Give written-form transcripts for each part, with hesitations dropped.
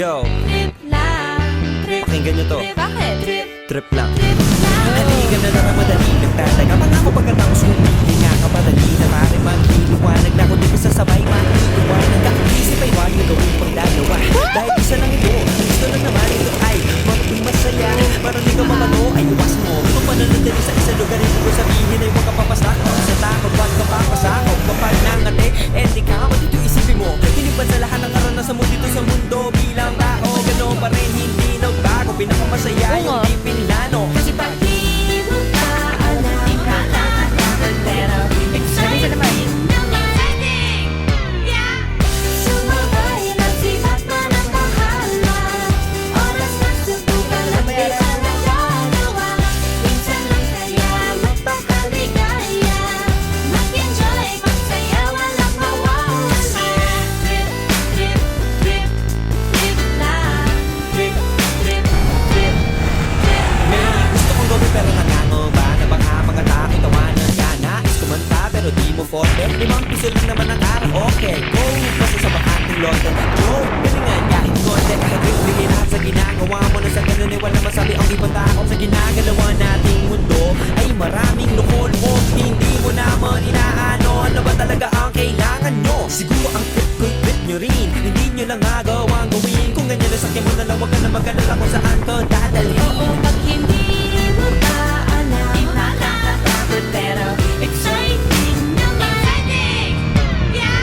Yo, Trip lang, trip, pakinggan nyo to. bakit? Trip lang. Trip lang. Halika na lang ang madali. Nagtataga pa nga ako pagkatapos humili nga kapadali na pare magliliwanag na kundi ko sasabay magliliwanag. Nag-isip ay wag na gawin pang dalawa. Dahil isa lang ito, gusto lang naman ito ay maging masaya. Para di ka mamano ay iwas mo. Kung pananandali sa isang lugar, hindi ko sabihin ay huwag ka papasakot. Sa takot, wag ka papasakot. Kapag nangate, di ka dito isipin mo. Hinipan sa lahat ng karanasan mo dito sa mundo. Bilang tao, ganoon pa rin hindi nagbago. Pinakamasaya yung di pinlano. Kasi pag Di mo pa alam, di ka nalaman, pero exciting ng exciting. Yeah. Sumabay lang si Batman ang bahala. Oras na subukan lang di pa nagagawa. Minsan lang kaya magpakaligaya. Mag-enjoy, magsaya, walang mawawala. Trip, trip, trip, trip lang. Trip, trip, trip, trip lang. gusto kong gawin pero nangangamba na baka mga tao tawanan ka. Nais kumanta pero di mo forte. 5 piso lang naman ang karaoke. Go! Basta sa bakanting lote. Joke! Galingan kahit konti. Nagbibigay lahat sa ginagawa mo na sa ganun ay wala masabi ang ibang tao. Sa ginagalawa nating mundo ay maraming loko-loko. Hindi mo naman inaano. Ano ba talaga ang kailangan nyo? Siguro ang trip nyo rin. Hindi nyo lang magawang gawin. Kung ganyan na sakyan mo na lang, wag ka na mag-alala kung saan ka dadalhin. Oo, pag hindi mo pa alam, di pa nakakatakot, pero exciting ng exciting. Yeah.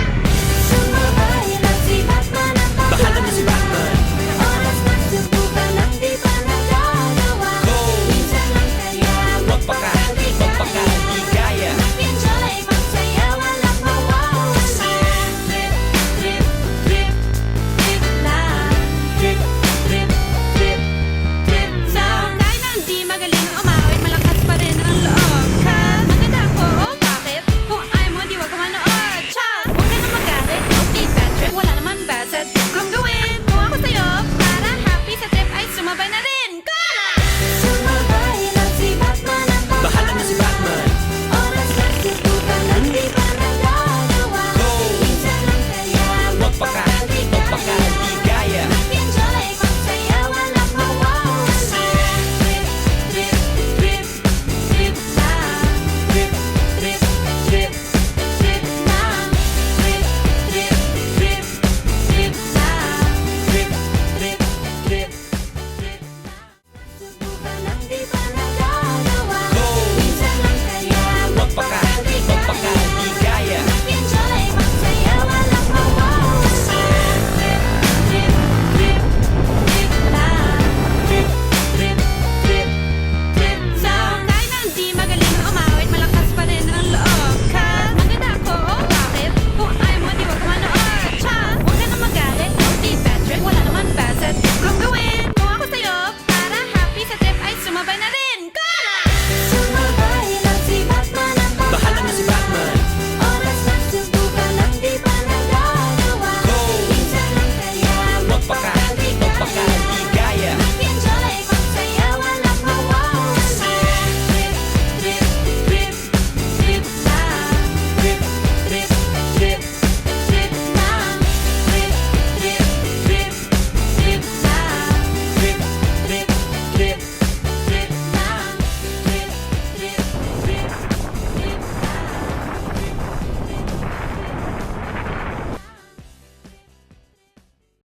Sumabay lang si Batman ang Bahala na si Batman. Oras na subukan lang di pa nagagawa. Go! Minsan lang kaya Magpakaligaya. Mag-enjoy, magsaya, walang mawawala. Trip, trip, trip, trip lang. Trip, trip, trip, trip lang. Kahit na hindi magaling ang umawit, malakas pa rin ang loob. Maganda ako, oh bakit? Kung ayaw mo, di wag ka manood. Chas! Huwag ka na magalit, okay bad trip. Wala naman bad sa trip kong gawin. Kung ako sa'yo, para happy sa trip ay sumabay na rin. Go na! Sumabay lang si Batman ang Bahala na si Batman. Oras na subukan lang di pa nagagawa. Go! Minsan lang kaya Magpakaligaya. Mag-enjoy, magsaya, walang mawawala. Trip, trip, trip, trip lang. Trip, trip, trip. Trip lang. Trip, trip, trip, trip lang. Trip, trip, trip. Subukan lang di pa nagagawa. Go! Minsan lang kaya Magpakaligaya. Mag-enjoy, magsaya, walang mawawala. Trip, trip, trip, trip lang. Trip, trip, trip. Trip lang. Kahit na hindi magaling ang umawit, malakas pa rin ang loob. Maganda ako, oh bakit? Kung ayaw mo, di wag ka manood. Chas! Huwag ka na magalit, okay bad trip. Wala naman bad sa trip kong gawin. Kung ako sa'yo, para happy sa trip ay sumabay na rin.